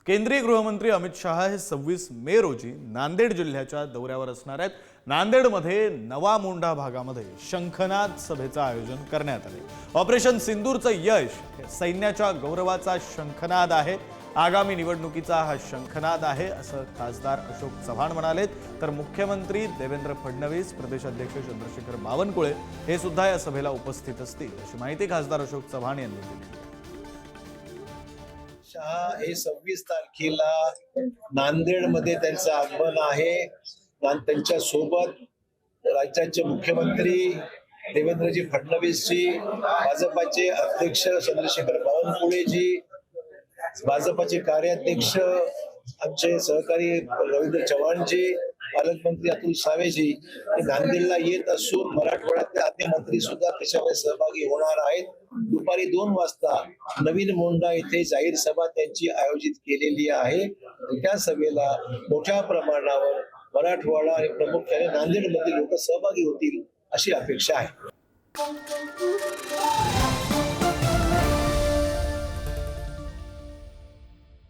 केंद्रीय गृहमंत्री अमित शहा हे 26 मे रोजी नांदेड जिल्ह्याच्या दौऱ्यावर असणार आहेत। नांदेडमध्ये नवा मोंढा भागामध्ये शंखनाद सभेचं आयोजन करण्यात आले। ऑपरेशन सिंदूरचं यश हे सैन्याच्या गौरवाचा शंखनाद आहे। आगामी निवडणुकीचा हा शंखनाद आहे असं खासदार अशोक चव्हाण म्हणाले। तर मुख्यमंत्री देवेंद्र फडणवीस, प्रदेशाध्यक्ष चंद्रशेखर बावनकुळे हे सुद्धा या सभेला उपस्थित असतील अशी माहिती खासदार अशोक चव्हाण यांनी दिली। शहा हे 26 तारखेला नांदेडमध्ये त्यांचं आगमन आहे। त्यांच्या सोबत राज्याचे मुख्यमंत्री देवेंद्रजी फडणवीसजी, भाजपाचे अध्यक्ष चंद्रशेखर बावनकुळेजी, भाजपाचे कार्याध्यक्ष आमचे सहकारी रवींद्र चव्हाणजी, पालकमंत्री अतुल सावेजी नांदेडला येत असून मराठवाड्यातले अन्य मंत्री सुद्धा त्याच्यामध्ये सहभागी होणार आहेत। दुपारी 2 वाजता नवीन मोंढा येथे जाहीर सभा त्यांची आयोजित केलेली आहे। त्या सभेला मोठ्या प्रमाणावर मराठवाडा आणि प्रामुख्याने नांदेडमधील लोक सहभागी होतील अशी अपेक्षा आहे।